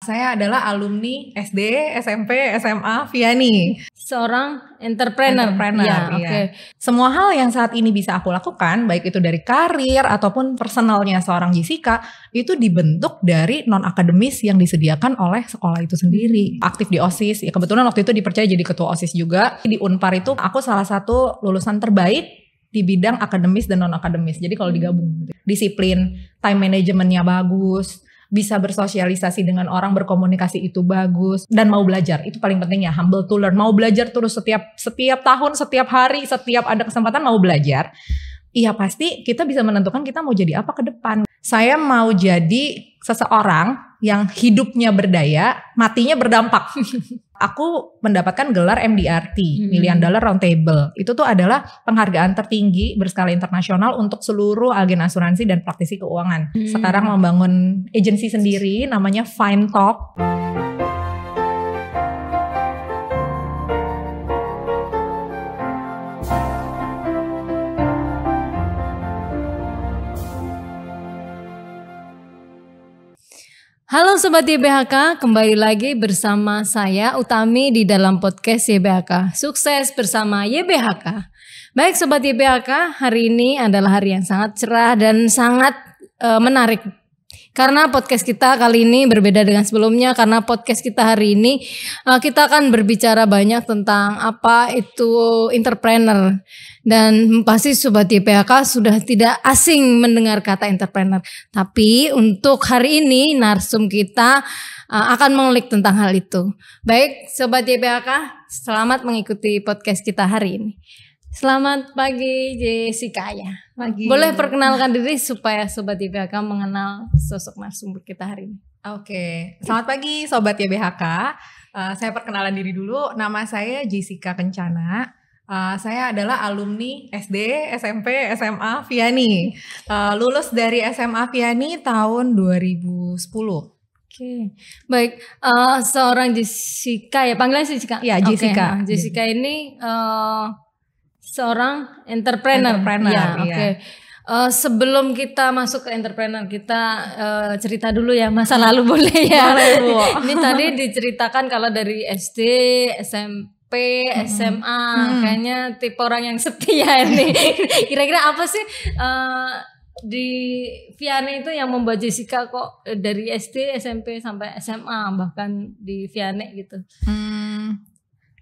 Saya adalah alumni SD, SMP, SMA Viani. Seorang entrepreneur. Ya, Oke. okay. Semua hal yang saat ini bisa aku lakukan, baik itu dari karir ataupun personalnya seorang Jessica, itu dibentuk dari non-akademis yang disediakan oleh sekolah itu sendiri. Aktif di OSIS, ya kebetulan waktu itu dipercaya jadi ketua OSIS juga. Di Unpar itu aku salah satu lulusan terbaik di bidang akademis dan non-akademis. Jadi kalau digabung, disiplin, time managementnya bagus, bisa bersosialisasi dengan orang, berkomunikasi itu bagus, dan mau belajar. Itu paling penting ya, humble to learn. Mau belajar terus setiap tahun, setiap hari, setiap ada kesempatan mau belajar. Iya pasti kita bisa menentukan kita mau jadi apa ke depan. Saya mau jadi seseorang yang hidupnya berdaya, matinya berdampak. Aku mendapatkan gelar MDRT, Million Dollar Round Table. Itu tuh adalah penghargaan tertinggi berskala internasional untuk seluruh agen asuransi dan praktisi keuangan. Sekarang membangun agensi sendiri namanya Fine Talk. Halo Sobat YBHK, kembali lagi bersama saya Utami di dalam podcast YBHK. Sukses bersama YBHK. Baik Sobat YBHK, hari ini adalah hari yang sangat cerah dan sangat menarik. Karena podcast kita kali ini berbeda dengan sebelumnya, karena podcast kita hari ini kita akan berbicara banyak tentang apa itu entrepreneur. Dan pasti Sobat YPHK sudah tidak asing mendengar kata entrepreneur. Tapi untuk hari ini narsum kita akan mengulik tentang hal itu. Baik Sobat YPHK, selamat mengikuti podcast kita hari ini. Selamat pagi Jessica ya. Pagi. Boleh perkenalkan diri supaya Sobat YPHK mengenal sosok narsum kita hari ini. Oke, selamat pagi Sobat YBHK. Saya perkenalan diri dulu. Nama saya Jessica Kencana. Saya adalah alumni SD, SMP, SMA Viani. Lulus dari SMA Viani tahun 2010. Oke, baik. Seorang Jessica ya, panggilan Jessica. Ya, Jessica. Okay. Jessica ini seorang entrepreneur. Ya, iya. Oke. Sebelum kita masuk ke entrepreneur, kita cerita dulu ya masa lalu boleh ya. Boleh, Bu. Ini tadi diceritakan kalau dari SD, SMP, SMA, kayaknya tipe orang yang setia ini. Kira-kira apa sih di Viani itu yang membuat Jessica kok dari SD, SMP sampai SMA bahkan di Viani gitu?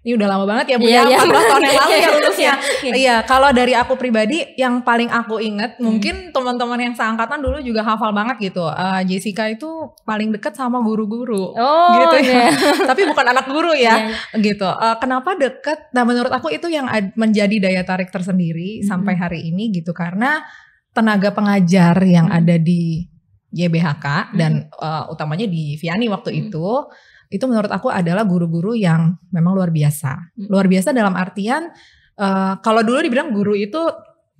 Ini udah lama banget ya Bu, Iya, ya, iya. 14 tahun yang lalu ya lulusnya. Iya. Iya, kalau dari aku pribadi yang paling aku inget, mungkin teman-teman yang seangkatan dulu juga hafal banget gitu. Jessica itu paling deket sama guru-guru, gitu ya. Tapi bukan anak guru ya, gitu. Kenapa deket? Nah menurut aku itu yang menjadi daya tarik tersendiri sampai hari ini gitu, karena tenaga pengajar yang ada di YBHK dan utamanya di Viani waktu itu menurut aku adalah guru-guru yang memang luar biasa. Luar biasa dalam artian kalau dulu dibilang guru itu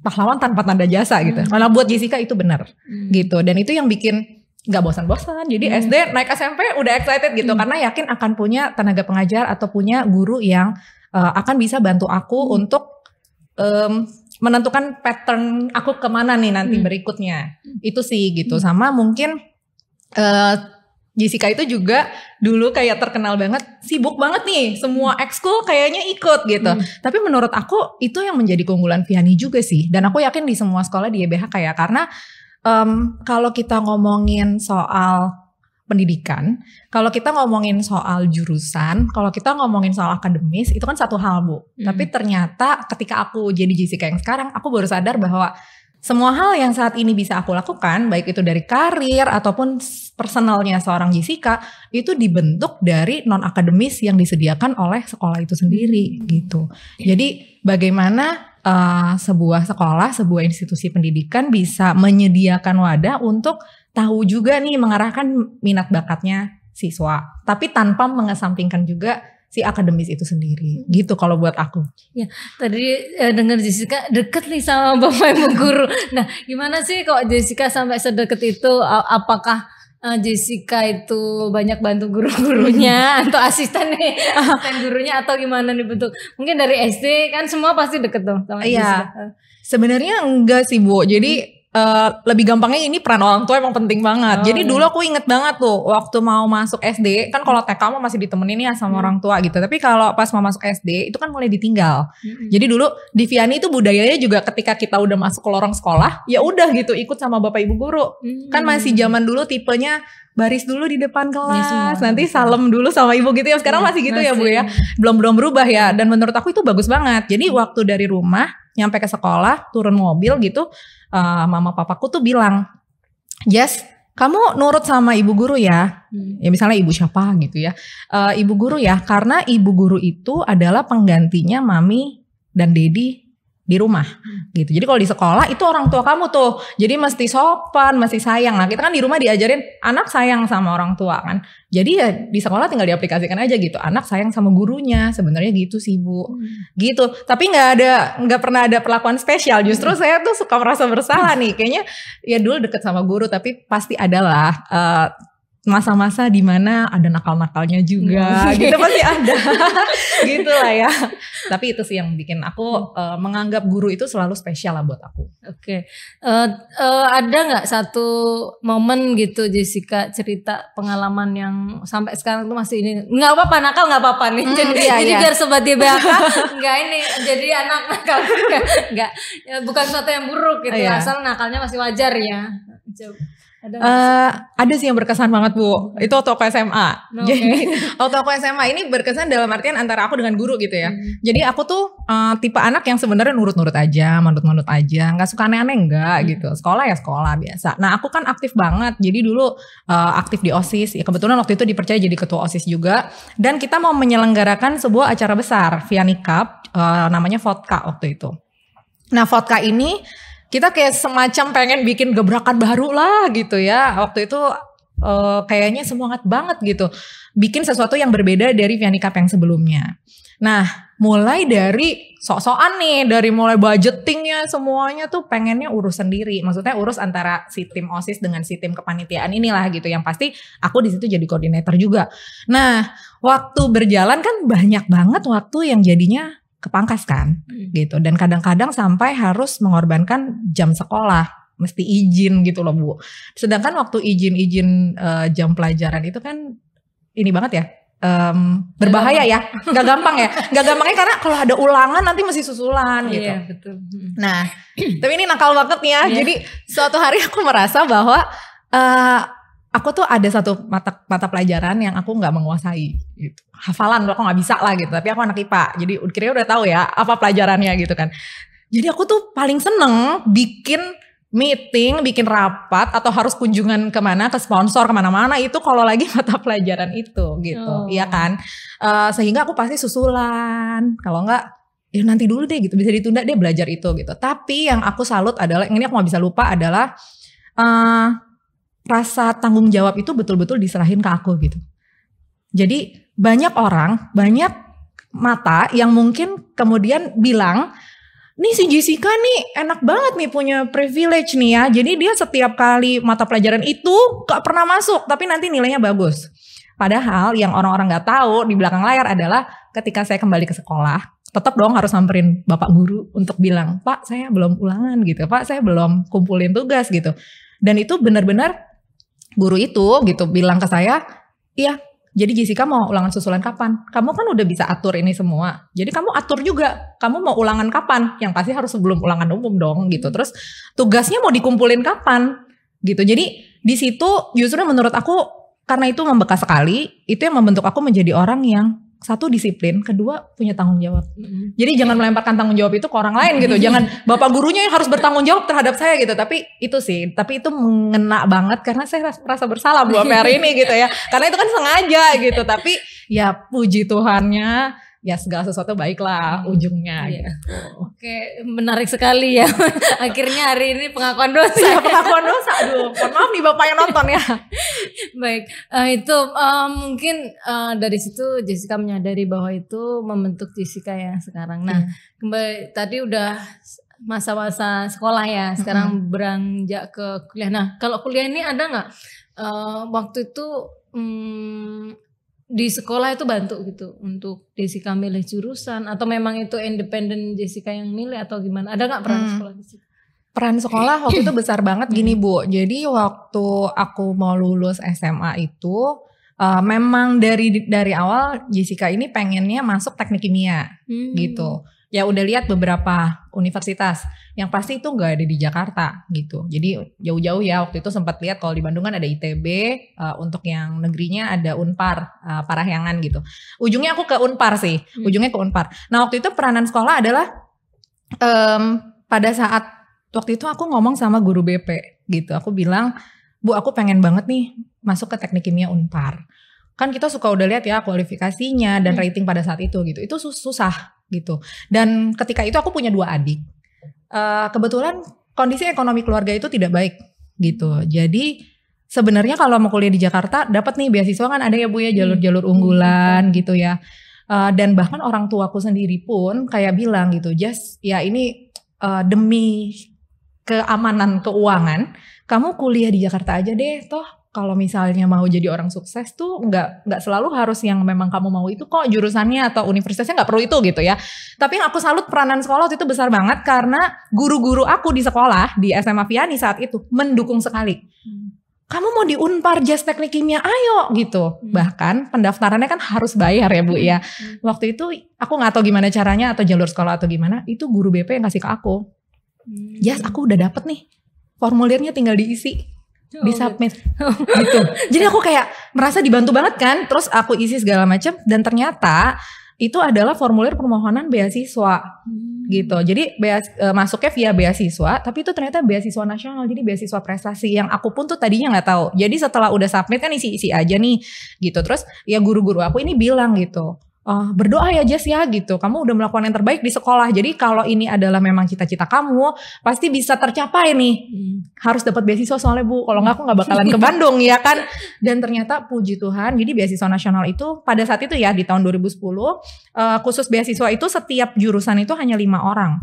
pahlawan tanpa tanda jasa gitu. Malah buat Jessica itu benar gitu. Dan itu yang bikin gak bosan-bosan. Jadi SD naik SMP udah excited gitu karena yakin akan punya tenaga pengajar atau punya guru yang akan bisa bantu aku untuk menentukan pattern aku kemana nih nanti berikutnya. Itu sih gitu. Sama mungkin Jessica itu juga dulu kayak terkenal banget, sibuk banget nih, semua ekskul kayaknya ikut gitu. Tapi menurut aku itu yang menjadi keunggulan Viani juga sih. Dan aku yakin di semua sekolah di YBH kayak karena kalau kita ngomongin soal pendidikan, kalau kita ngomongin soal jurusan, kalau kita ngomongin soal akademis, itu kan satu hal Bu. Tapi ternyata ketika aku jadi Jessica yang sekarang, aku baru sadar bahwa semua hal yang saat ini bisa aku lakukan, baik itu dari karir ataupun personalnya seorang Jessica, itu dibentuk dari non-akademis yang disediakan oleh sekolah itu sendiri gitu. Jadi bagaimana sebuah sekolah, sebuah institusi pendidikan bisa menyediakan wadah untuk tahu juga nih mengarahkan minat bakatnya siswa, tapi tanpa mengesampingkan juga si akademis itu sendiri gitu kalau buat aku. Ya, tadi dengar Jessica deket nih sama Bapak Ibu guru. Nah, gimana sih kok Jessica sampai sedekat itu? Apakah Jessica itu banyak bantu guru-gurunya atau asisten gurunya atau gimana nih bentuk? Mungkin dari SD kan semua pasti deket dong sama Jessica. Sebenarnya enggak sih Bu. Jadi lebih gampangnya ini peran orang tua emang penting banget. Jadi dulu aku inget banget tuh waktu mau masuk SD, kan kalau TK mah masih ditemenin ya sama orang tua gitu. Tapi kalau pas mau masuk SD itu kan mulai ditinggal. Jadi dulu di Vianney itu budayanya juga ketika kita udah masuk ke lorong sekolah, ya udah gitu ikut sama bapak ibu guru. Kan masih zaman dulu tipenya baris dulu di depan kelas, nanti salam dulu sama ibu gitu ya. Sekarang masih gitu ya Bu ya. Belum berubah ya. Dan menurut aku itu bagus banget. Jadi waktu dari rumah nyampe ke sekolah, turun mobil gitu, mama papaku tuh bilang, Jess, kamu nurut sama ibu guru ya. Ya misalnya ibu siapa gitu ya. Ibu guru ya, karena ibu guru itu adalah penggantinya mami dan dedi di rumah gitu. Jadi kalau di sekolah itu orang tua kamu tuh. Jadi mesti sopan, mesti sayang. Nah kita kan di rumah diajarin anak sayang sama orang tua kan. Jadi ya di sekolah tinggal diaplikasikan aja gitu. Anak sayang sama gurunya. Sebenarnya gitu sih Bu. Gitu. Tapi nggak pernah ada perlakuan spesial. Justru saya tuh suka merasa bersalah nih. Kayaknya ya dulu deket sama guru tapi pasti adalah masa-masa dimana ada nakal-nakalnya juga gitu pasti ada gitu lah ya. Tapi itu sih yang bikin aku menganggap guru itu selalu spesial lah buat aku. Oke. Ada gak satu momen gitu Jessica cerita pengalaman yang sampai sekarang tuh masih ini, gak apa-apa nakal gak apa-apa nih jadi biar Sobat YBHK gak ini jadi anak nakal gak, ya, bukan sesuatu yang buruk gitu asal nakalnya masih wajar ya. Ada sih yang berkesan banget Bu. Itu waktu aku SMA. Jadi waktu aku SMA ini berkesan dalam artian antara aku dengan guru gitu ya. Jadi aku tuh tipe anak yang sebenarnya nurut-nurut aja, manut-manut aja, nggak suka aneh-aneh enggak gitu. Sekolah ya sekolah biasa. Nah aku kan aktif banget. Jadi dulu aktif di OSIS. Ya kebetulan waktu itu dipercaya jadi ketua OSIS juga. Dan kita mau menyelenggarakan sebuah acara besar Vianney Cup, namanya Vodka waktu itu. Nah Vodka ini kita kayak semacam pengen bikin gebrakan baru lah gitu ya. Waktu itu kayaknya semangat banget gitu. Bikin sesuatu yang berbeda dari Vianney Cup yang sebelumnya. Nah mulai dari sok-sokan nih. Dari mulai budgetingnya semuanya tuh pengennya urus sendiri. Maksudnya urus antara si tim OSIS dengan si tim kepanitiaan inilah gitu. Yang pasti aku di situ jadi koordinator juga. Nah waktu berjalan kan banyak banget waktu yang jadinya kepangkas kan gitu, dan kadang-kadang sampai harus mengorbankan jam sekolah, mesti izin gitu loh Bu. Sedangkan waktu izin jam pelajaran itu kan ini banget ya, berbahaya ya, nggak gampang ya, nggak gampangnya karena kalau ada ulangan nanti mesti susulan gitu. Iya, betul. Nah tapi ini nakal banget nih ya. Jadi suatu hari aku merasa bahwa aku tuh ada satu mata pelajaran yang aku nggak menguasai gitu. Hafalan aku nggak bisa lah gitu. Tapi aku anak IPA, jadi kira-kira udah tahu ya apa pelajarannya gitu kan. Jadi aku tuh paling seneng bikin meeting, bikin rapat atau harus kunjungan kemana, ke sponsor kemana-mana itu kalau lagi mata pelajaran itu gitu, iya kan. Sehingga aku pasti susulan. Kalau enggak ya nanti dulu deh gitu, bisa ditunda deh belajar itu gitu. Tapi yang aku salut adalah, yang ini aku gak bisa lupa adalah rasa tanggung jawab itu betul-betul diserahin ke aku gitu. Jadi banyak orang, banyak mata yang mungkin kemudian bilang, nih si Jessica nih enak banget nih punya privilege nih ya. Jadi dia setiap kali mata pelajaran itu gak pernah masuk tapi nanti nilainya bagus. Padahal yang orang-orang gak tahu di belakang layar adalah ketika saya kembali ke sekolah, tetap dong harus samperin bapak guru untuk bilang, Pak saya belum ulangan gitu, Pak saya belum kumpulin tugas gitu. Dan itu benar-benar guru itu gitu bilang ke saya, iya jadi Jessica mau ulangan susulan kapan? Kamu kan udah bisa atur ini semua. Jadi kamu atur juga, kamu mau ulangan kapan? Yang pasti harus sebelum ulangan umum dong gitu. Terus tugasnya mau dikumpulin kapan? Gitu. Jadi di situ justru menurut aku karena itu membekas sekali, itu yang membentuk aku menjadi orang yang satu disiplin, kedua punya tanggung jawab. Jadi jangan melemparkan tanggung jawab itu ke orang lain gitu. Jangan bapak gurunya yang harus bertanggung jawab terhadap saya gitu. Tapi itu sih, tapi itu mengena banget karena saya merasa bersalah Bu hari ini gitu ya. Karena itu kan sengaja gitu. Tapi ya puji Tuhannya, ya segala sesuatu baiklah ujungnya gitu. Oke, menarik sekali ya. Akhirnya hari ini pengakuan dosa. Ya, pengakuan dosa. Aduh, mohon maaf nih Bapak yang nonton ya. Baik, itu mungkin dari situ Jessica menyadari bahwa itu membentuk Jessica yang sekarang. Nah, kembali tadi udah masa-masa sekolah ya, sekarang beranjak ke kuliah. Nah, kalau kuliah ini ada nggak waktu itu di sekolah itu bantu gitu untuk Jessica milih jurusan atau memang itu independen Jessica yang milih atau gimana? Ada nggak peran sekolah di situ? Peran sekolah waktu itu besar banget gini Bu. Jadi waktu aku mau lulus SMA itu memang dari awal Jessica ini pengennya masuk teknik kimia gitu. Ya udah lihat beberapa universitas. Yang pasti itu gak ada di Jakarta gitu. Jadi jauh-jauh ya, waktu itu sempat lihat kalau di Bandung kan ada ITB, untuk yang negerinya ada Unpar, Parahyangan gitu. Ujungnya aku ke Unpar sih, ujungnya ke Unpar. Nah waktu itu peranan sekolah adalah pada saat waktu itu aku ngomong sama guru BP gitu. Aku bilang, Bu aku pengen banget nih masuk ke teknik kimia Unpar. Kan kita suka udah lihat ya kualifikasinya dan rating pada saat itu gitu. Itu susah gitu. Dan ketika itu aku punya 2 adik. Kebetulan kondisi ekonomi keluarga itu tidak baik gitu. Jadi sebenarnya kalau mau kuliah di Jakarta dapat nih beasiswa kan ada ya Bu ya, jalur-jalur unggulan gitu ya. Dan bahkan orang tuaku sendiri pun kayak bilang gitu, Jas ya ini demi keamanan keuangan kamu kuliah di Jakarta aja deh, toh kalau misalnya mau jadi orang sukses tuh nggak selalu harus yang memang kamu mau itu kok jurusannya atau universitasnya nggak perlu itu gitu ya. Tapi yang aku salut peranan sekolah waktu itu besar banget karena guru-guru aku di sekolah di SMA Vianney saat itu mendukung sekali. Kamu mau di Unpar Jas teknik kimia ayo gitu. Bahkan pendaftarannya kan harus bayar ya Bu ya. Waktu itu aku nggak tahu gimana caranya atau jalur sekolah atau gimana, itu guru BP yang kasih ke aku. Jas aku udah dapet nih formulirnya tinggal diisi. Disubmit gitu. Jadi aku kayak merasa dibantu banget kan. Terus aku isi segala macam dan ternyata itu adalah formulir permohonan beasiswa gitu. Jadi masuknya via beasiswa, tapi itu ternyata beasiswa nasional. Jadi beasiswa prestasi yang aku pun tuh tadinya nggak tahu. Jadi setelah udah submit kan isi aja nih gitu. Terus ya guru-guru aku ini bilang gitu, berdoa ya Jas ya gitu. Kamu udah melakukan yang terbaik di sekolah. Jadi kalau ini adalah memang cita-cita kamu, pasti bisa tercapai nih. Harus dapat beasiswa soalnya Bu. Kalau nggak aku nggak bakalan ke Bandung ya kan. Dan ternyata puji Tuhan, jadi beasiswa nasional itu pada saat itu ya di tahun 2010 khusus beasiswa itu setiap jurusan itu hanya 5 orang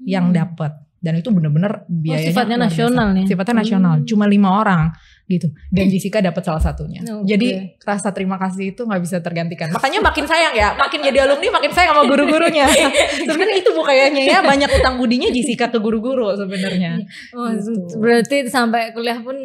yang dapat. Dan itu benar-benar biayanya sifatnya nasional ya. Sifatnya nasional, cuma 5 orang gitu. Dan Jessica dapat salah satunya. Jadi rasa terima kasih itu nggak bisa tergantikan. Makanya makin sayang ya, makin jadi alumni makin sayang sama guru-gurunya. Sebenarnya itu Bu kayaknya ya, banyak utang budinya Jessica ke guru-guru sebenarnya. Gitu. Berarti sampai kuliah pun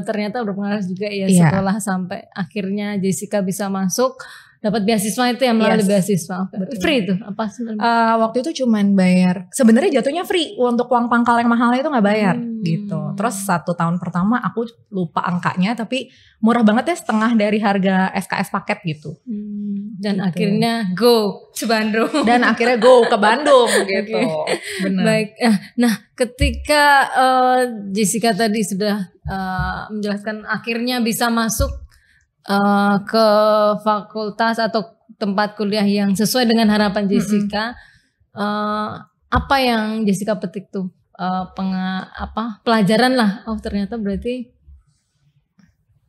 ternyata berpengaruh juga ya sekolah sampai akhirnya Jessica bisa masuk. Dapat beasiswa itu yang melalui beasiswa. Free itu apa sebenarnya? Waktu itu cuman bayar. Sebenarnya jatuhnya free. Untuk uang pangkal yang mahal itu nggak bayar gitu. Terus 1 tahun pertama aku lupa angkanya, tapi murah banget ya, setengah dari harga SKS paket gitu. Dan gitu. akhirnya go ke Bandung. Dan akhirnya go ke Bandung gitu. Benar. Baik. Nah, ketika Jessica tadi sudah menjelaskan akhirnya bisa masuk ke fakultas atau tempat kuliah yang sesuai dengan harapan Jessica, apa yang Jessica petik tuh pelajaran lah. Oh ternyata berarti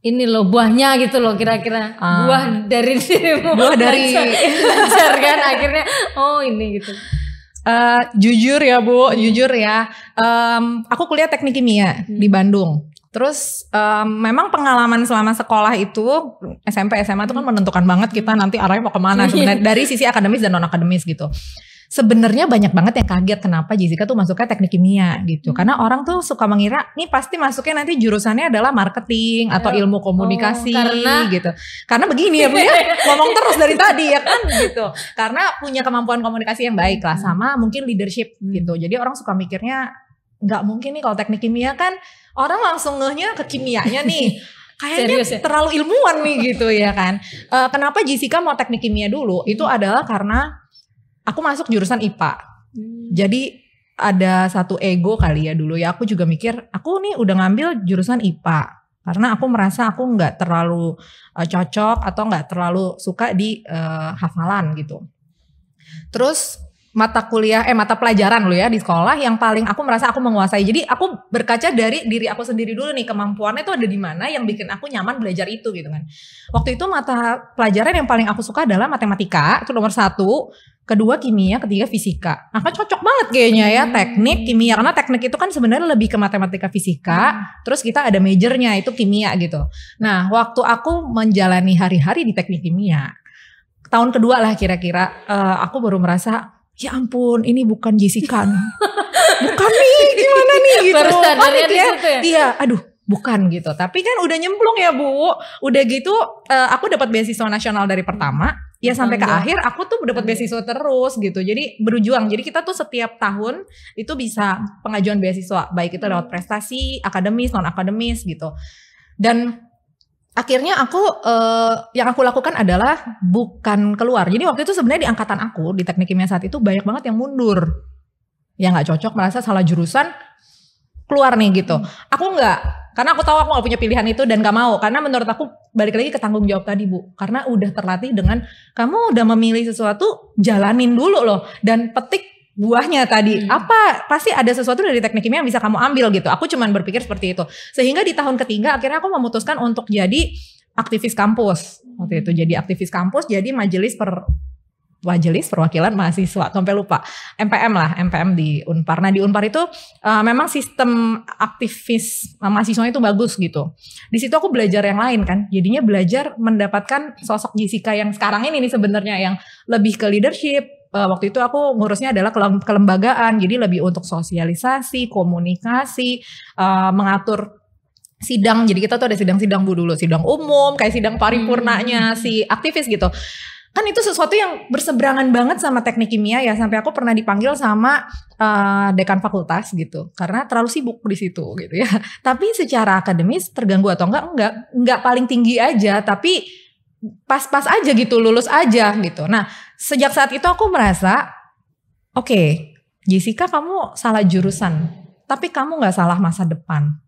ini loh buahnya gitu loh, kira-kira buah dari dirimu, buah dari belajar kan akhirnya ini gitu. Jujur ya Bu, jujur ya, aku kuliah teknik kimia di Bandung. Terus memang pengalaman selama sekolah itu SMP SMA itu kan menentukan banget kita nanti arahnya mau kemana sebenarnya dari sisi akademis dan non akademis gitu. Sebenarnya banyak banget yang kaget kenapa Jessica tuh masuknya teknik kimia gitu. Karena orang tuh suka mengira nih pasti masuknya nanti jurusannya adalah marketing atau ilmu komunikasi gitu. Karena begini ya Bu ya, ngomong terus dari tadi ya kan gitu. Karena punya kemampuan komunikasi yang baik lah, sama mungkin leadership gitu. Jadi orang suka mikirnya nggak mungkin nih kalau teknik kimia kan orang langsung ngehnya ke kimianya nih. Kayaknya ya? Terlalu ilmuwan nih gitu ya kan. Kenapa Jessica mau teknik kimia dulu? Itu adalah karena aku masuk jurusan IPA. Jadi ada satu ego kali ya dulu ya. Aku juga mikir aku nih udah ngambil jurusan IPA. Karena aku merasa aku gak terlalu cocok atau gak terlalu suka di hafalan gitu. Terus mata pelajaran loh ya di sekolah yang paling aku merasa aku menguasai. Jadi aku berkaca dari diri aku sendiri dulu nih, kemampuannya itu ada di mana yang bikin aku nyaman belajar itu gitu kan. Waktu itu mata pelajaran yang paling aku suka adalah matematika, itu nomor 1, kedua kimia, ketiga fisika. Nah kan cocok banget kayaknya ya teknik, kimia, karena teknik itu kan sebenarnya lebih ke matematika fisika, terus kita ada majornya itu kimia gitu. Nah waktu aku menjalani hari-hari di teknik kimia, tahun kedua lah kira-kira, aku baru merasa ya ampun, ini bukan Jessica. bukan nih, gimana nih gitu. Baru sadarnya di situ ya? Iya, aduh bukan gitu. Tapi kan udah nyemplung ya Bu. Udah gitu aku dapat beasiswa nasional dari pertama. Ya sampai ke akhir aku tuh dapat beasiswa terus gitu. Jadi berjuang. Jadi kita tuh setiap tahun itu bisa pengajuan beasiswa. Baik itu lewat prestasi, akademis, non akademis gitu. Dan akhirnya aku yang aku lakukan adalah bukan keluar. Jadi waktu itu sebenarnya di angkatan aku di teknik kimia saat itu banyak banget yang mundur. Yang gak cocok, merasa salah jurusan, keluar nih gitu. Aku enggak. Karena aku tahu aku gak punya pilihan itu dan gak mau. Karena menurut aku balik lagi ke tanggung jawab tadi Bu. Karena udah terlatih dengan kamu udah memilih sesuatu, jalanin dulu loh. Dan petik buahnya tadi. Apa pasti ada sesuatu dari teknik kimia yang bisa kamu ambil gitu. Aku cuman berpikir seperti itu. Sehingga di tahun ketiga akhirnya aku memutuskan untuk jadi aktivis kampus. Waktu itu jadi aktivis kampus, jadi majelis perwakilan mahasiswa, sampai lupa, MPM di Unpar. Nah di Unpar itu memang sistem aktivis mahasiswanya itu bagus gitu. Di situ aku belajar yang lain kan, jadinya belajar mendapatkan sosok Jessica yang sekarang ini nih sebenarnya yang lebih ke leadership. Waktu itu aku ngurusnya adalah kelembagaan, jadi lebih untuk sosialisasi, komunikasi, mengatur sidang. Jadi kita tuh ada sidang-sidang Bu dulu, sidang umum, kayak sidang paripurnanya si aktivis gitu. Kan itu sesuatu yang berseberangan banget sama teknik kimia ya, sampai aku pernah dipanggil sama dekan fakultas gitu karena terlalu sibuk di situ gitu ya. Tapi secara akademis terganggu atau enggak paling tinggi aja, tapi pas-pas aja gitu, lulus aja gitu. Nah sejak saat itu aku merasa oke, Jessica kamu salah jurusan tapi kamu gak salah masa depan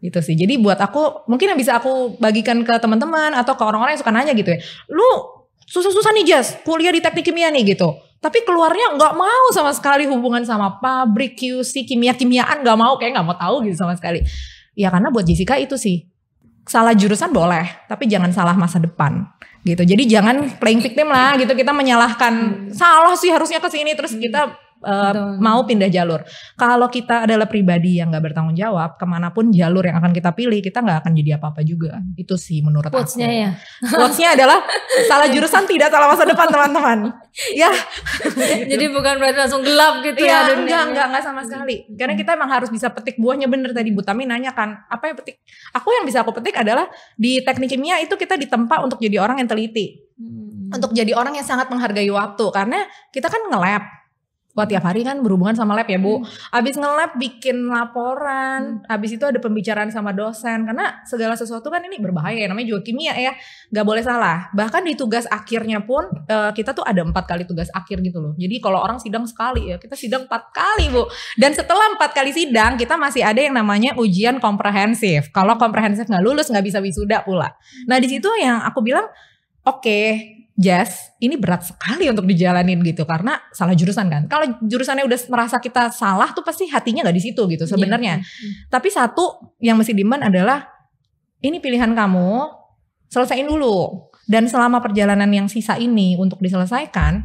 gitu sih. Jadi buat aku mungkin yang bisa aku bagikan ke teman-teman atau ke orang-orang yang suka nanya gitu ya, lu susah-susah nih Jas, kuliah di teknik kimia nih gitu. Tapi keluarnya gak mau sama sekali hubungan sama pabrik, QC, kimia-kimiaan gak mau, kayak gak mau tahu gitu sama sekali. Ya karena buat Jessica itu sih, salah jurusan boleh, tapi jangan salah masa depan gitu. Jadi jangan playing victim lah gitu, kita menyalahkan salah sih harusnya ke sini terus kita mau pindah jalur. Kalau kita adalah pribadi yang gak bertanggung jawab, kemanapun jalur yang akan kita pilih, kita gak akan jadi apa-apa juga. Itu sih menurut aku. Quotes-nya ya. Quotes-nya adalah salah jurusan tidak salah masa depan teman-teman. Ya. Jadi bukan berarti langsung gelap gitu ya. Enggak Enggak sama sekali. Karena kita emang harus bisa petik buahnya bener tadi Bu Tami nanya kan, apa yang petik? Yang bisa aku petik adalah di teknik kimia itu kita ditempa untuk jadi orang yang teliti. Untuk jadi orang yang sangat menghargai waktu. Karena kita kan nge-lab. Wah tiap hari kan berhubungan sama lab ya Bu. Abis nge-lab bikin laporan. Abis itu ada pembicaraan sama dosen. Karena segala sesuatu kan ini berbahaya ya. Namanya juga kimia ya. Gak boleh salah. Bahkan di tugas akhirnya pun kita tuh ada 4 kali tugas akhir gitu loh. Jadi kalau orang sidang sekali ya, kita sidang 4 kali Bu. Dan setelah 4 kali sidang kita masih ada yang namanya ujian komprehensif. Kalau komprehensif gak lulus gak bisa wisuda pula. Nah di situ yang aku bilang oke, Jas, ini berat sekali untuk dijalanin gitu karena salah jurusan kan. Kalau jurusannya udah merasa kita salah tuh pasti hatinya nggak di situ gitu sebenarnya. Tapi satu yang mesti dimen adalah ini pilihan kamu, selesaiin dulu. Dan selama perjalanan yang sisa ini untuk diselesaikan,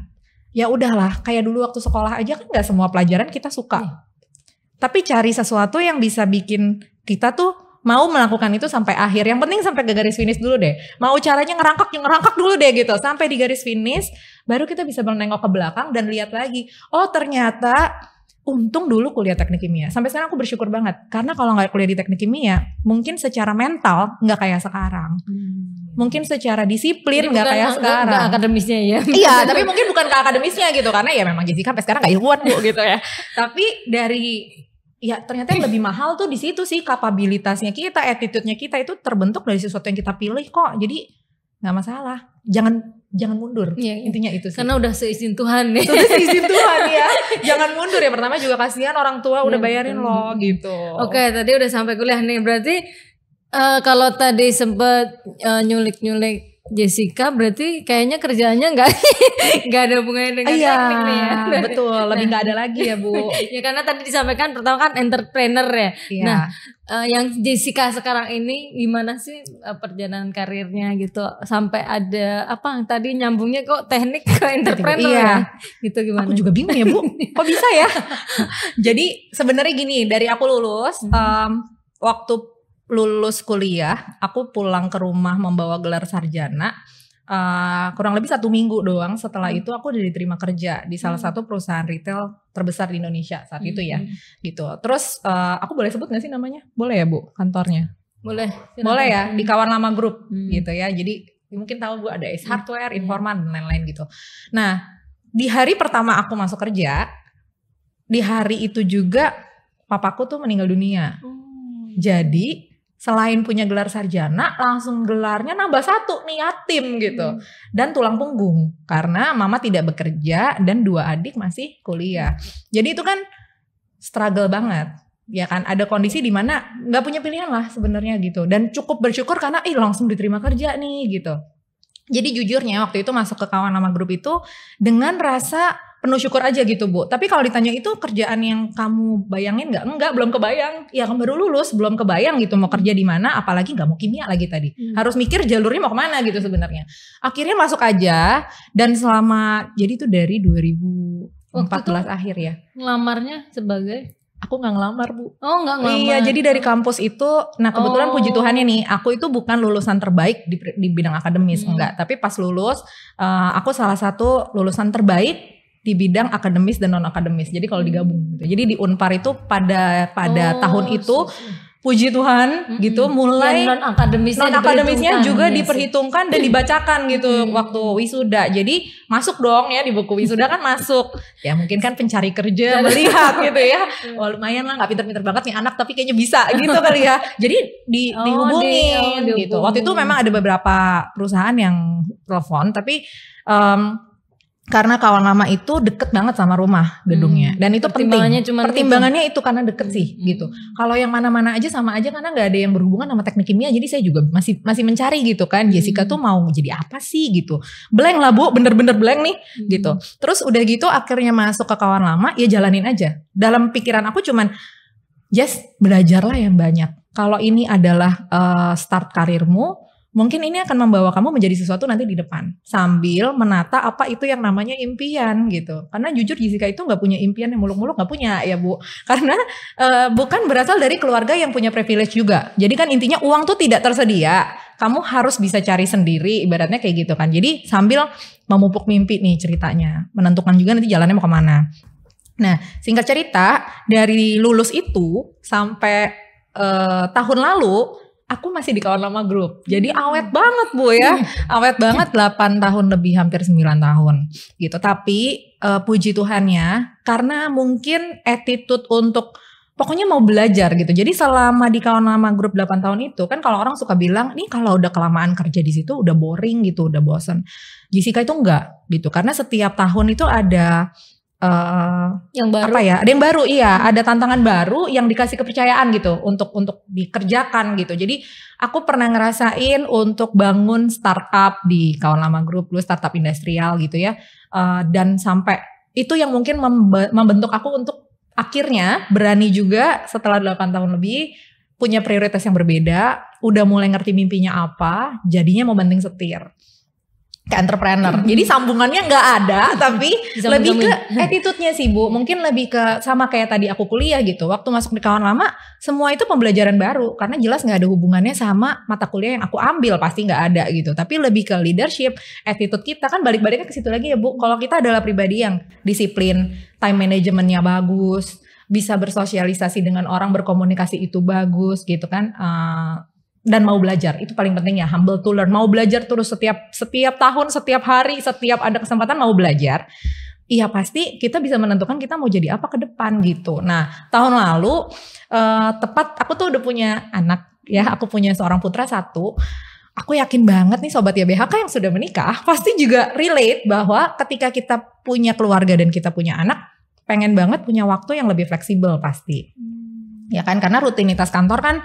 ya udahlah kayak dulu waktu sekolah aja kan nggak semua pelajaran kita suka. Tapi cari sesuatu yang bisa bikin kita tuh mau melakukan itu sampai akhir. Yang penting sampai ke garis finish dulu deh. Mau caranya ngerangkak dulu deh gitu. Sampai di garis finish baru kita bisa menengok ke belakang dan lihat lagi. Oh ternyata untung dulu kuliah teknik kimia. Sampai sekarang aku bersyukur banget. Karena kalau gak kuliah di teknik kimia mungkin secara mental gak kayak sekarang. Mungkin secara disiplin gak kayak sekarang. Gak akademisnya ya. Iya tapi mungkin bukan ke akademisnya gitu. Karena ya memang Jessica sampai sekarang gak ilmuwan Bu gitu ya. Tapi dari ya ternyata yang lebih mahal tuh di situ sih kapabilitasnya kita, attitude-nya kita itu terbentuk dari sesuatu yang kita pilih kok. Jadi nggak masalah. Jangan mundur. Ya, intinya itu sih. Karena udah seizin Tuhan nih. Sudah seizin Tuhan ya. Jangan mundur ya. Pertama juga kasihan orang tua udah bayarin loh gitu. Oke, tadi udah sampai kuliah nih. Berarti kalau tadi sempet nyulik-nyulik Jessica, berarti kayaknya kerjaannya nggak ada hubungannya dengan teknik nih ya. Betul, lebih nggak ada lagi ya Bu. Ya karena tadi disampaikan pertama kan entrepreneur ya. Iya. Nah, yang Jessica sekarang ini gimana sih perjalanan karirnya gitu sampai ada apa tadi nyambungnya kok teknik ke entrepreneur ya? Gitu gimana? Aku juga bingung ya Bu. Kok bisa ya? Jadi sebenarnya gini, dari aku lulus waktu lulus kuliah, aku pulang ke rumah membawa gelar sarjana. kurang lebih 1 minggu doang. Setelah itu aku udah diterima kerja di salah satu perusahaan retail terbesar di Indonesia saat itu ya, gitu. Terus aku boleh sebut nggak sih namanya? Boleh ya Bu, kantornya? Boleh. Boleh ya, di Kawan Lama Group gitu ya. Jadi mungkin tahu Bu, ada Ace Hardware, Informan dan lain-lain gitu. Nah, di hari pertama aku masuk kerja, di hari itu juga papaku tuh meninggal dunia. Jadi selain punya gelar sarjana, langsung gelarnya nambah 1 nih, yatim gitu. Dan tulang punggung karena mama tidak bekerja dan 2 adik masih kuliah. Jadi itu kan struggle banget. Ya kan, ada kondisi di mana nggak punya pilihan lah sebenarnya gitu. Dan cukup bersyukur karena langsung diterima kerja nih gitu. Jadi jujurnya waktu itu masuk ke Kawan Lama Group itu dengan rasa penuh syukur aja gitu Bu. Tapi kalau ditanya itu kerjaan yang kamu bayangin nggak? Enggak, belum kebayang. Ya kan baru lulus, belum kebayang gitu mau kerja di mana. Apalagi nggak mau kimia lagi tadi. Harus mikir jalurnya mau kemana gitu sebenarnya. Akhirnya masuk aja dan selama jadi itu dari 2014 akhir ya. Ngelamarnya sebagai? Aku nggak ngelamar Bu. Oh nggak ngelamar. Iya, jadi dari kampus itu, nah kebetulan puji Tuhannya nih, aku itu bukan lulusan terbaik di bidang akademis, enggak. Tapi pas lulus, aku salah satu lulusan terbaik di bidang akademis dan non akademis. Jadi kalau digabung gitu. Jadi di Unpar itu pada tahun itu puji Tuhan gitu mulai non akademisnya juga diperhitungkan dan dibacakan gitu waktu wisuda. Jadi masuk dong ya di buku wisuda kan masuk. Ya mungkin kan pencari kerja melihat gitu ya. Wah lumayan lah, nggak pinter-pinter banget nih anak tapi kayaknya bisa gitu kali ya. Jadi dihubungin gitu. Waktu itu memang ada beberapa perusahaan yang telepon tapi karena Kawan Lama itu deket banget sama rumah gedungnya dan itu penting. Pertimbangannya itu karena deket sih gitu. Kalau yang mana-mana aja sama aja karena nggak ada yang berhubungan sama teknik kimia, jadi saya juga masih mencari gitu kan. Jessica tuh mau jadi apa sih gitu. Blank lah Bu, bener-bener blank nih gitu. Terus udah gitu akhirnya masuk ke Kawan Lama, ya jalanin aja. Dalam pikiran aku cuman belajarlah yang banyak. Kalau ini adalah start karirmu, mungkin ini akan membawa kamu menjadi sesuatu nanti di depan. Sambil menata apa itu yang namanya impian gitu. Karena jujur Jessica itu gak punya impian yang muluk-muluk, gak punya ya Bu. Karena bukan berasal dari keluarga yang punya privilege juga. Jadi kan intinya uang tuh tidak tersedia. Kamu harus bisa cari sendiri, ibaratnya kayak gitu kan. Jadi sambil memupuk mimpi nih ceritanya. Menentukan juga nanti jalannya mau kemana. Nah singkat cerita, dari lulus itu sampai tahun lalu aku masih di Kawan Lama Group. Jadi awet banget Bu ya. Awet banget 8 tahun lebih, hampir 9 tahun gitu. Tapi puji Tuhannya karena mungkin attitude untuk pokoknya mau belajar gitu. Jadi selama di Kawan Lama Group 8 tahun itu kan kalau orang suka bilang nih kalau udah kelamaan kerja di situ udah boring gitu, udah bosen. Jessica itu enggak gitu. Karena setiap tahun itu ada yang baru ada yang baru, ada tantangan baru yang dikasih kepercayaan gitu untuk dikerjakan gitu. Jadi aku pernah ngerasain untuk bangun startup di Kawan Lama Group, dulu startup industrial gitu ya, dan sampai itu yang mungkin membentuk aku untuk akhirnya berani juga setelah 8 tahun lebih punya prioritas yang berbeda, udah mulai ngerti mimpinya apa, jadinya mau banting setir ke entrepreneur. Jadi sambungannya nggak ada, tapi lebih ke attitude-nya sih Bu. Mungkin lebih ke sama kayak tadi aku kuliah gitu. Waktu masuk di Kawan Lama, semua itu pembelajaran baru. Karena jelas nggak ada hubungannya sama mata kuliah yang aku ambil, pasti nggak ada gitu. Tapi lebih ke leadership, attitude kita kan balik-baliknya ke situ lagi ya Bu. Kalau kita adalah pribadi yang disiplin, time managementnya bagus, bisa bersosialisasi dengan orang, berkomunikasi itu bagus gitu kan. Dan mau belajar, itu paling penting ya, humble to learn, mau belajar terus setiap tahun, setiap hari, setiap ada kesempatan mau belajar. Iya pasti kita bisa menentukan kita mau jadi apa ke depan gitu. Nah tahun lalu tepat aku tuh udah punya anak ya, aku punya seorang putra 1. Aku yakin banget nih Sobat YBHK yang sudah menikah pasti juga relate bahwa ketika kita punya keluarga dan kita punya anak, pengen banget punya waktu yang lebih fleksibel pasti. Ya kan, karena rutinitas kantor kan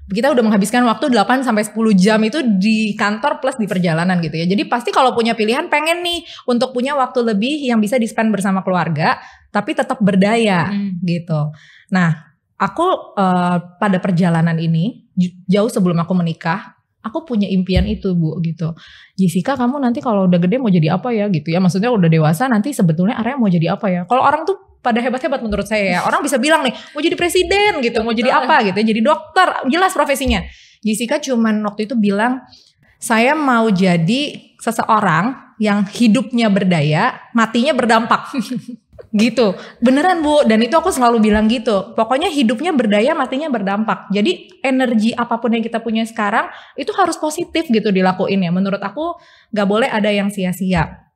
kita udah menghabiskan waktu 8 sampai 10 jam itu di kantor plus di perjalanan gitu ya. Jadi pasti kalau punya pilihan pengen nih untuk punya waktu lebih yang bisa di-spend bersama keluarga tapi tetap berdaya gitu. Nah, aku pada perjalanan ini jauh sebelum aku menikah, aku punya impian itu Bu gitu. Jessica, kamu nanti kalau udah gede mau jadi apa ya gitu ya. Maksudnya udah dewasa nanti sebetulnya area mau jadi apa ya. Kalau orang tuh pada hebat-hebat menurut saya ya. Orang bisa bilang nih, mau jadi presiden gitu, mau jadi apa gitu, jadi dokter, jelas profesinya. Jessica cuman waktu itu bilang, saya mau jadi seseorang yang hidupnya berdaya, matinya berdampak. Gitu, beneran Bu, dan itu aku selalu bilang gitu, pokoknya hidupnya berdaya, matinya berdampak. Jadi energi apapun yang kita punya sekarang itu harus positif gitu dilakuin ya. Menurut aku gak boleh ada yang sia-sia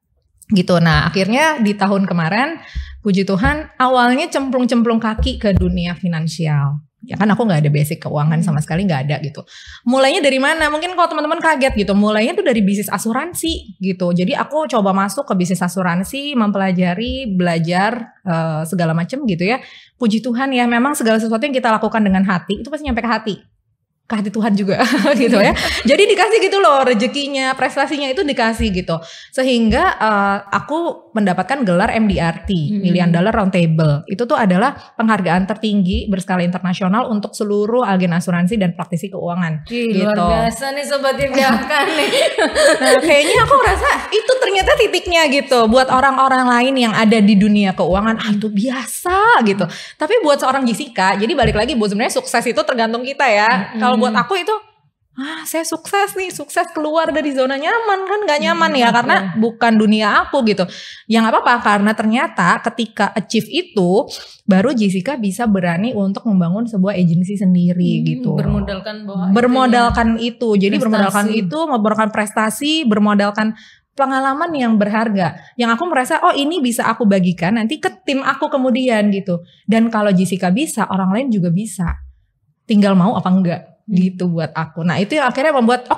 gitu. Nah akhirnya di tahun kemarin, puji Tuhan, awalnya cemplung-cemplung kaki ke dunia finansial. Ya kan aku gak ada basic keuangan sama sekali, gak ada gitu. Mulainya dari mana? Mungkin kalau teman-teman kaget gitu. Mulainya tuh dari bisnis asuransi gitu. Jadi aku coba masuk ke bisnis asuransi, mempelajari, belajar segala macam gitu ya. Puji Tuhan ya, memang segala sesuatu yang kita lakukan dengan hati itu pasti nyampe ke hati Tuhan juga gitu ya. Jadi dikasih gitu loh rezekinya, prestasinya itu dikasih gitu. Sehingga aku mendapatkan gelar MDRT, Million Dollar Round Table. Itu tuh adalah penghargaan tertinggi berskala internasional untuk seluruh agen asuransi dan praktisi keuangan. Gitu. Luar biasa nih Sobat YBHK nih. Nah, kayaknya aku rasa itu ternyata titiknya gitu. Buat orang-orang lain yang ada di dunia keuangan, itu biasa gitu. Tapi buat seorang Jessica, jadi balik lagi Bu, sebenarnya sukses itu tergantung kita ya. Kalau buat aku itu saya sukses nih, sukses keluar dari zona nyaman, kan gak nyaman ya karena bukan dunia aku gitu. Ya gak apa-apa, karena ternyata ketika achieve itu baru Jessica bisa berani untuk membangun sebuah agensi sendiri gitu. Bermodalkan itu. Jadi bermodalkan itu, memodalkan prestasi, bermodalkan pengalaman yang berharga, yang aku merasa ini bisa aku bagikan nanti ke tim aku kemudian gitu. Dan kalau Jessica bisa, orang lain juga bisa, tinggal mau apa enggak gitu buat aku. Nah itu yang akhirnya membuat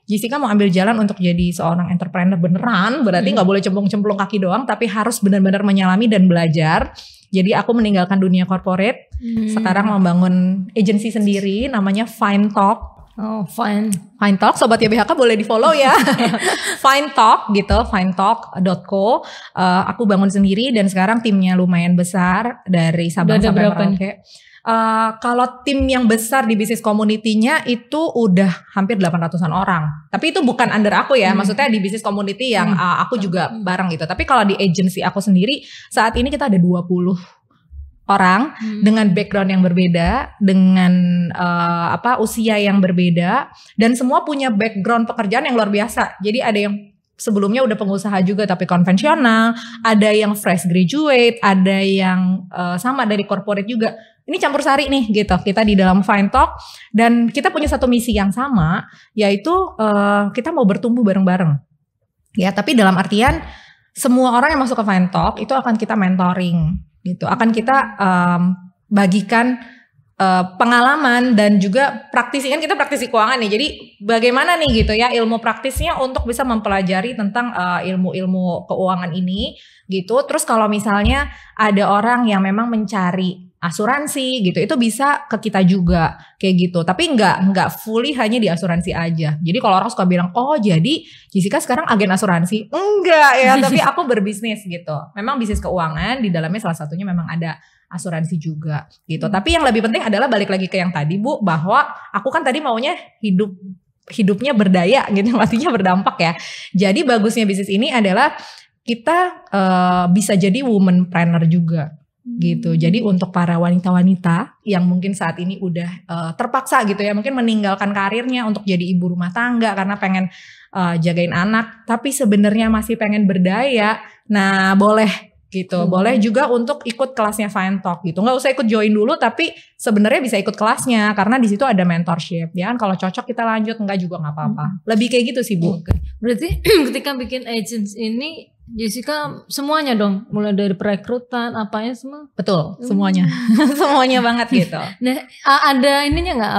Jessica mau ambil jalan untuk jadi seorang entrepreneur beneran. Berarti gak boleh cemplung-cemplung kaki doang, tapi harus benar-benar menyelami dan belajar. Jadi aku meninggalkan dunia corporate, sekarang membangun agensi sendiri namanya Fine Talk. Fine Talk, Sobat YBHK boleh di follow ya. Fine Talk gitu, finetalk.co. Aku bangun sendiri dan sekarang timnya lumayan besar dari Sabang sampai Merauke. Kalau tim yang besar di bisnis community-nya itu udah hampir 800-an orang. Tapi itu bukan under aku ya, maksudnya di bisnis community yang aku juga bareng gitu. Tapi kalau di agency aku sendiri, saat ini kita ada 20 orang dengan background yang berbeda, dengan usia yang berbeda, dan semua punya background pekerjaan yang luar biasa. Jadi ada yang sebelumnya udah pengusaha juga tapi konvensional, ada yang fresh graduate, ada yang sama dari corporate juga. Ini campur sari nih gitu, kita di dalam Fine Talk, dan kita punya satu misi yang sama, yaitu kita mau bertumbuh bareng-bareng. Ya, tapi dalam artian semua orang yang masuk ke Fine Talk itu akan kita mentoring gitu, akan kita bagikan pengalaman dan juga praktisi, kan kita praktisi keuangan nih. Jadi bagaimana nih gitu ya ilmu praktisnya untuk bisa mempelajari tentang ilmu-ilmu keuangan ini gitu. Terus kalau misalnya ada orang yang memang mencari asuransi gitu, itu bisa ke kita juga kayak gitu. Tapi nggak fully hanya di asuransi aja. Jadi kalau orang suka bilang, jadi Jessica sekarang agen asuransi, enggak ya. Tapi aku berbisnis gitu. Memang bisnis keuangan, di dalamnya salah satunya memang ada asuransi juga gitu. Tapi yang lebih penting adalah balik lagi ke yang tadi Bu, bahwa aku kan tadi maunya hidupnya berdaya gitu, artinya berdampak ya. Jadi bagusnya bisnis ini adalah kita bisa jadi womanpreneur juga gitu. Jadi untuk para wanita-wanita yang mungkin saat ini udah terpaksa gitu ya, mungkin meninggalkan karirnya untuk jadi ibu rumah tangga karena pengen jagain anak, tapi sebenarnya masih pengen berdaya. Nah boleh gitu, boleh juga untuk ikut kelasnya Fine Talk gitu. Nggak usah ikut join dulu, tapi sebenarnya bisa ikut kelasnya karena di situ ada mentorship. Ya kan, kalau cocok kita lanjut, enggak juga nggak apa-apa. Lebih kayak gitu sih Bu. Berarti ketika bikin agents ini Jessica semuanya dong, mulai dari perekrutan apanya semua. Betul, semuanya. Semuanya banget gitu. Nah, ada ininya nggak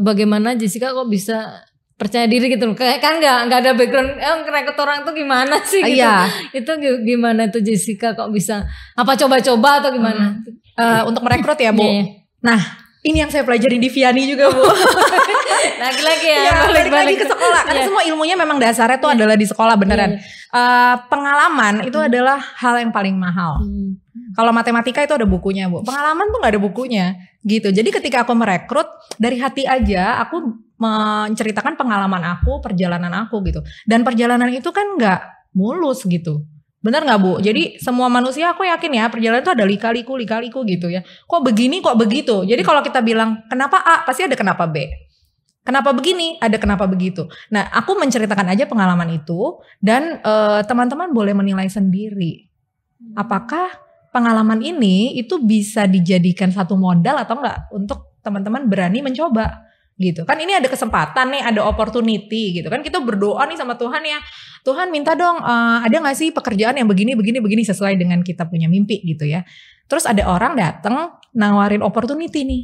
bagaimana Jessica kok bisa percaya diri gitu, kan nggak ada background rekrut orang tuh gimana sih gitu. Itu gimana tuh Jessica kok bisa apa coba-coba atau gimana untuk merekrut ya Bu. Nah ini yang saya pelajari di Vianney juga Bu. Lagi-lagi ya, balik lagi ke sekolah. Karena semua ilmunya memang dasarnya tuh adalah di sekolah beneran. Pengalaman itu adalah hal yang paling mahal. Kalau matematika itu ada bukunya Bu. Pengalaman tuh gak ada bukunya gitu. Jadi ketika aku merekrut, dari hati aja aku menceritakan pengalaman aku, perjalanan aku gitu. Dan perjalanan itu kan gak mulus gitu. Benar gak Bu? Jadi semua manusia aku yakin ya perjalanan itu ada lika-liku gitu ya. Kok begini kok begitu. Jadi kalau kita bilang kenapa A, pasti ada kenapa B. Kenapa begini? Ada kenapa begitu. Nah, aku menceritakan aja pengalaman itu dan teman-teman boleh menilai sendiri. Apakah pengalaman ini itu bisa dijadikan satu modal atau enggak untuk teman-teman berani mencoba gitu. Kan ini ada kesempatan nih, ada opportunity gitu kan. Kita berdoa nih sama Tuhan ya. Tuhan minta dong ada gak sih pekerjaan yang begini sesuai dengan kita punya mimpi gitu ya. Terus ada orang datang nawarin opportunity nih.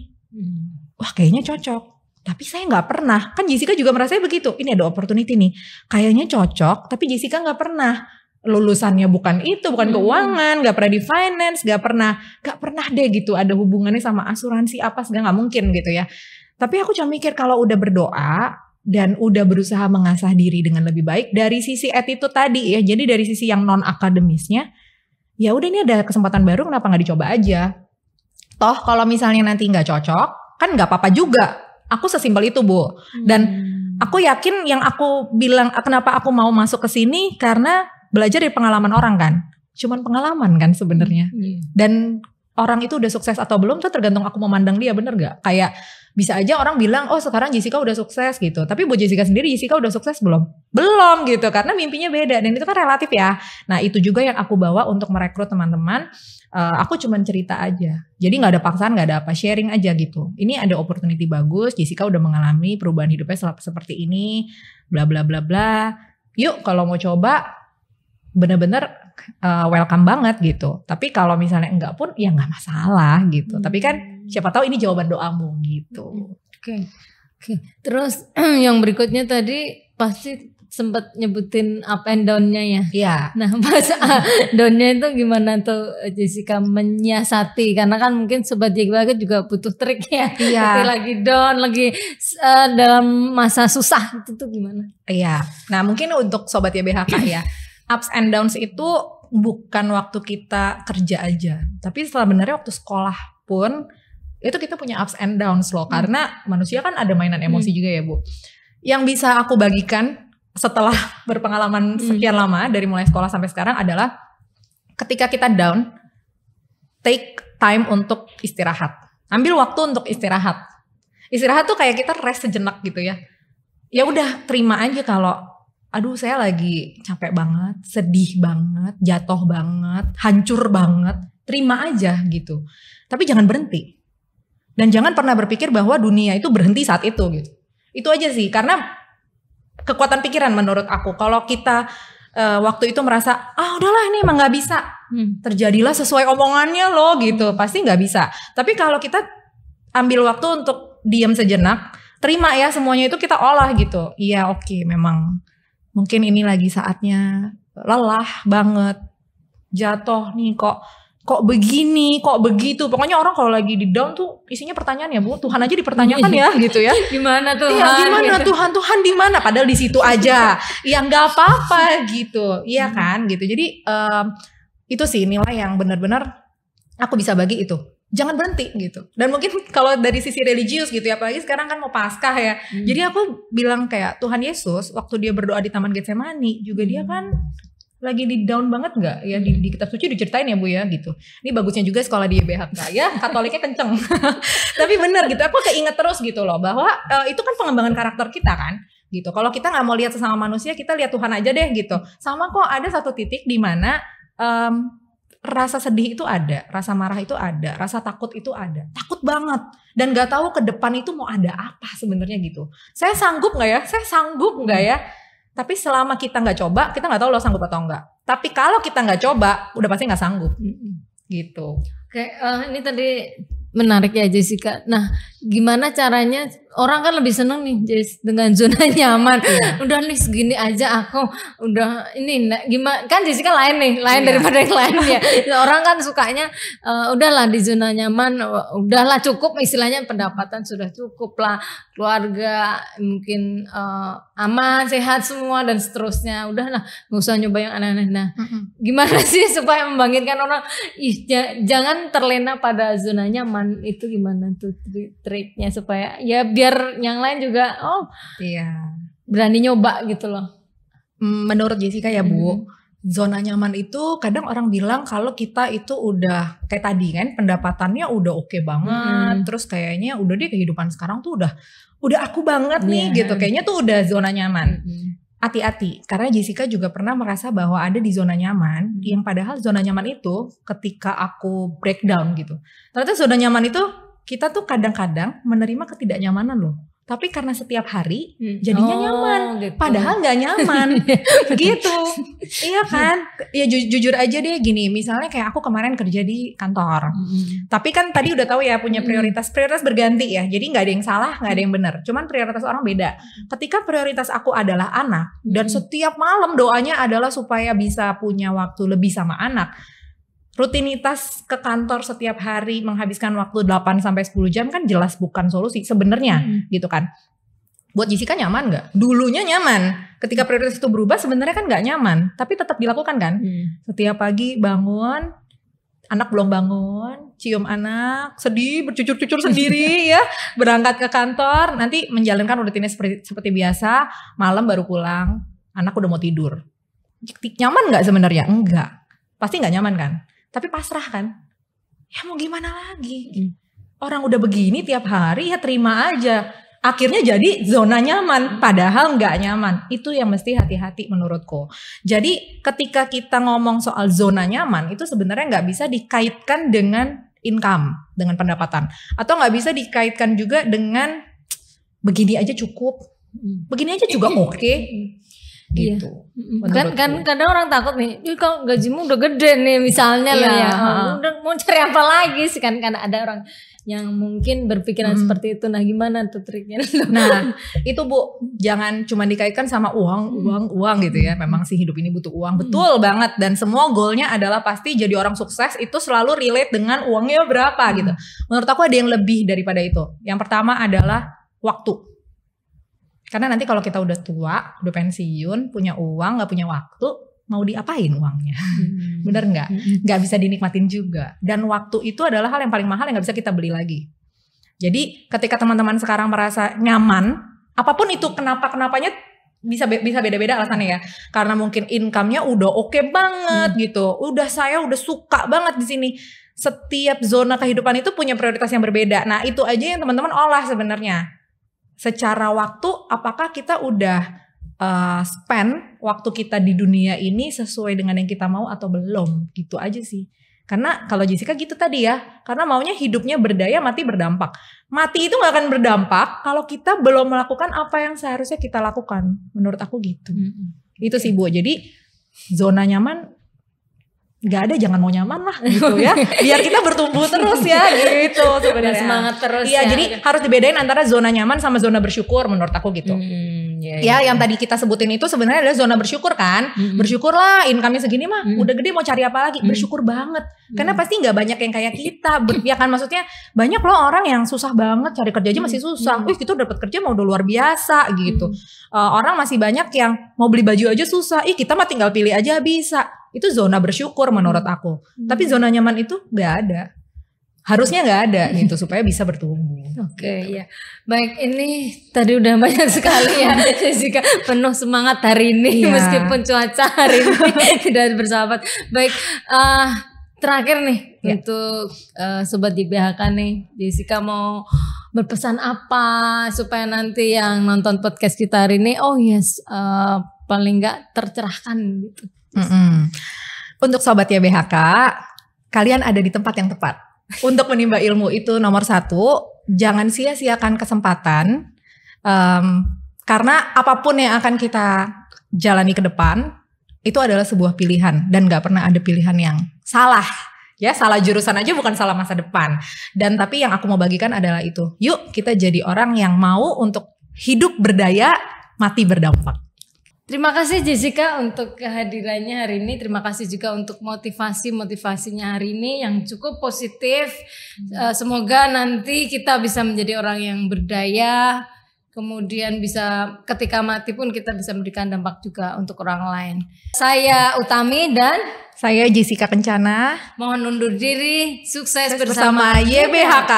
Wah kayaknya cocok. Tapi saya gak pernah. Kan Jessica juga merasa begitu. Ini ada opportunity nih. Kayaknya cocok tapi Jessica gak pernah. Lulusannya bukan itu, bukan keuangan, gak pernah di finance, gak pernah deh gitu. Ada hubungannya sama asuransi apa segala gak mungkin gitu ya. Tapi aku cuma mikir kalau udah berdoa dan udah berusaha mengasah diri dengan lebih baik dari sisi attitude tadi ya. Jadi dari sisi yang non akademisnya, ya udah ini ada kesempatan baru, kenapa nggak dicoba aja? Toh kalau misalnya nanti nggak cocok, kan nggak apa-apa juga. Aku sesimpel itu Bu. Dan aku yakin yang aku bilang kenapa aku mau masuk ke sini karena belajar dari pengalaman orang kan. Cuman pengalaman kan sebenarnya. Dan orang itu udah sukses atau belum tuh tergantung aku memandang dia, bener gak? Kayak bisa aja orang bilang, oh sekarang Jessica udah sukses gitu. Tapi buat Jessica sendiri, Jessica udah sukses belum? Belum gitu, karena mimpinya beda. Dan itu kan relatif ya. Nah itu juga yang aku bawa untuk merekrut teman-teman. Aku cuman cerita aja. Jadi gak ada paksaan, gak ada apa, sharing aja gitu. Ini ada opportunity bagus, Jessica udah mengalami perubahan hidupnya seperti ini, bla bla bla bla. Yuk kalau mau coba, bener-bener welcome banget gitu. Tapi kalau misalnya enggak pun ya gak masalah gitu. Tapi kan siapa tahu ini jawaban doamu gitu. Oke. Terus yang berikutnya tadi pasti sempat nyebutin up and down-nya ya. Iya. Nah, pas down-nya itu gimana tuh Jessica menyiasati? Karena kan mungkin Sobat JBHK juga butuh trik ya. Iya. Tapi lagi down, lagi dalam masa susah itu tuh gimana? Iya. Nah, mungkin untuk Sobat YBHK ya, ups and downs itu bukan waktu kita kerja aja, tapi sebenarnya waktu sekolah pun itu kita punya ups and downs loh. Karena manusia kan ada mainan emosi juga ya Bu. Yang bisa aku bagikan setelah berpengalaman sekian lama dari mulai sekolah sampai sekarang adalah ketika kita down, take time untuk istirahat. Ambil waktu untuk istirahat. Istirahat tuh kayak kita rest sejenak gitu ya. Ya udah terima aja kalau aduh saya lagi capek banget, sedih banget, jatuh banget, hancur banget. Terima aja gitu. Tapi jangan berhenti. Dan jangan pernah berpikir bahwa dunia itu berhenti saat itu gitu. Itu aja sih, karena kekuatan pikiran menurut aku. Kalau kita waktu itu merasa, udahlah ini emang gak bisa. Terjadilah sesuai omongannya loh gitu. Pasti gak bisa. Tapi kalau kita ambil waktu untuk diam sejenak, terima ya semuanya itu kita olah gitu. Iya oke, memang mungkin ini lagi saatnya lelah banget. Jatuh nih kok begini, kok begitu. Pokoknya orang kalau lagi di down tuh isinya pertanyaan ya Bu. Tuhan aja dipertanyakan ya gitu ya. Gimana Tuhan? Iya gimana gitu. Tuhan di mana? Padahal di situ aja. Ya nggak apa-apa gitu. Iya kan gitu. Jadi itu sih nilai yang benar-benar aku bisa bagi itu. Jangan berhenti gitu. Dan mungkin kalau dari sisi religius gitu ya, apalagi sekarang kan mau Paskah ya. Jadi aku bilang kayak Tuhan Yesus waktu dia berdoa di Taman Getsemani juga dia kan lagi di down banget nggak ya, di kitab suci diceritain ya Bu ya gitu. Ini bagusnya juga sekolah di YBHK ya, Katoliknya kenceng. Tapi benar gitu, aku keinget terus gitu loh bahwa itu kan pengembangan karakter kita kan gitu. Kalau kita nggak mau lihat sesama manusia, kita lihat Tuhan aja deh gitu. Sama kok ada satu titik di mana rasa sedih itu ada, rasa marah itu ada, rasa takut itu ada, takut banget dan nggak tahu ke depan itu mau ada apa sebenarnya gitu. Saya sanggup nggak ya? Saya sanggup nggak ya? Tapi selama kita nggak coba, kita nggak tahu lo sanggup atau enggak. Tapi kalau kita nggak coba, udah pasti nggak sanggup. Gitu. Oke, ini tadi menarik ya Jessica. Nah, gimana caranya? Orang kan lebih seneng nih Jess dengan zona nyaman. Udah nih segini aja aku udah ini gimana? Kan Jessica lain nih, lain daripada yang lain ya. Orang kan sukanya udahlah di zona nyaman, udahlah cukup istilahnya pendapatan sudah cukup lah, keluarga mungkin aman, sehat semua dan seterusnya. Udahlah, nggak usah nyoba yang aneh-aneh. Nah, gimana sih supaya membangkitkan orang? Jangan terlena pada zona nyaman itu gimana tuh triknya supaya ya biar yang lain juga berani nyoba gitu loh. Menurut Jessica ya Bu, Zona nyaman itu kadang orang bilang kalau kita itu udah kayak tadi kan pendapatannya udah oke banget, terus kayaknya udah deh kehidupan sekarang tuh udah aku banget nih gitu, kayaknya tuh udah zona nyaman. Hati-hati, karena Jessica juga pernah merasa bahwa ada di zona nyaman, yang padahal zona nyaman itu ketika aku breakdown gitu, ternyata zona nyaman itu kita tuh kadang-kadang menerima ketidaknyamanan loh. Tapi karena setiap hari jadinya nyaman, gitu. Padahal nggak nyaman, gitu. Iya kan? Ya jujur aja deh gini, misalnya kayak aku kemarin kerja di kantor, tapi kan tadi udah tahu ya punya prioritas berganti ya. Jadi nggak ada yang salah, nggak ada yang benar. Cuman prioritas orang beda. Ketika prioritas aku adalah anak dan setiap malam doanya adalah supaya bisa punya waktu lebih sama anak. Rutinitas ke kantor setiap hari menghabiskan waktu 8-10 jam kan jelas bukan solusi sebenarnya gitu kan. Buat Jessica nyaman gak? Dulunya nyaman. Ketika prioritas itu berubah sebenarnya kan gak nyaman. Tapi tetap dilakukan kan. Setiap pagi bangun, anak belum bangun, cium anak, sedih, bercucur-cucur sendiri ya. Berangkat ke kantor, nanti menjalankan rutinitas seperti biasa. Malam baru pulang, anak udah mau tidur. Nyaman gak sebenarnya? Enggak. Pasti gak nyaman kan? Tapi pasrah kan, ya mau gimana lagi, orang udah begini tiap hari ya terima aja, akhirnya jadi zona nyaman padahal nggak nyaman. Itu yang mesti hati-hati menurutku. Jadi ketika kita ngomong soal zona nyaman itu sebenarnya nggak bisa dikaitkan dengan income, dengan pendapatan, atau nggak bisa dikaitkan juga dengan begini aja cukup, begini aja juga oke. Gitu. Kan kadang orang takut nih, kalau gajimu udah gede nih misalnya lah ya, udah mau cari apa lagi sih kan, karena ada orang yang mungkin berpikiran seperti itu. Nah gimana tuh triknya? Nah itu Bu, jangan cuma dikaitkan sama uang gitu ya. Memang sih hidup ini butuh uang, betul banget. Dan semua goalnya adalah pasti jadi orang sukses itu selalu relate dengan uangnya berapa gitu. Menurut aku ada yang lebih daripada itu. Yang pertama adalah waktu. Karena nanti kalau kita udah tua, udah pensiun, punya uang, gak punya waktu, mau diapain uangnya? Bener gak? Gak bisa dinikmatin juga. Dan waktu itu adalah hal yang paling mahal yang gak bisa kita beli lagi. Jadi ketika teman-teman sekarang merasa nyaman, apapun itu kenapa-kenapanya bisa beda-beda alasannya ya. Karena mungkin income-nya udah oke banget gitu. Saya udah suka banget di sini. Setiap zona kehidupan itu punya prioritas yang berbeda. Nah itu aja yang teman-teman olah sebenarnya. Secara waktu, apakah kita udah spend waktu kita di dunia ini sesuai dengan yang kita mau atau belum? Gitu aja sih. Karena kalau Jessica gitu tadi ya, karena maunya hidupnya berdaya, mati berdampak. Mati itu gak akan berdampak kalau kita belum melakukan apa yang seharusnya kita lakukan. Menurut aku gitu. Itu sih Bu. Jadi zona nyaman gak ada, jangan mau nyaman lah gitu ya, biar kita bertumbuh terus ya gitu sebenarnya. Semangat terus ya. Jadi harus dibedain antara zona nyaman sama zona bersyukur menurut aku gitu. Yang tadi kita sebutin itu sebenarnya adalah zona bersyukur kan. Bersyukurlah income-nya segini mah udah gede, mau cari apa lagi? Bersyukur banget. Karena pasti gak banyak yang kayak kita. Ya kan, maksudnya banyak loh orang yang susah banget cari kerja aja masih susah. Kita dapat kerja mau udah luar biasa gitu. Orang masih banyak yang mau beli baju aja susah. Kita mah tinggal pilih aja bisa. Itu zona bersyukur menurut aku. Tapi zona nyaman itu gak ada. Harusnya gak ada gitu supaya bisa bertumbuh. Oke, ya. Baik, ini tadi udah banyak sekali ya Jessica, penuh semangat hari ini meskipun cuaca hari ini tidak bersahabat. Baik, terakhir nih untuk Sobat YBHK nih, Jessica mau berpesan apa supaya nanti yang nonton podcast kita hari ini, paling gak tercerahkan gitu. Untuk Sobat YBHK, kalian ada di tempat yang tepat. Untuk menimba ilmu itu nomor 1, jangan sia-siakan kesempatan. Karena apapun yang akan kita jalani ke depan, itu adalah sebuah pilihan. Dan gak pernah ada pilihan yang salah. Ya, salah jurusan aja bukan salah masa depan. Dan tapi yang aku mau bagikan adalah itu. Yuk kita jadi orang yang mau untuk hidup berdaya, mati berdampak. Terima kasih Jessica untuk kehadirannya hari ini. Terima kasih juga untuk motivasinya hari ini yang cukup positif. Semoga nanti kita bisa menjadi orang yang berdaya. Kemudian bisa ketika mati pun kita bisa memberikan dampak juga untuk orang lain. Saya Utami dan saya Jessica Kencana. Mohon undur diri. Sukses bersama YBHK.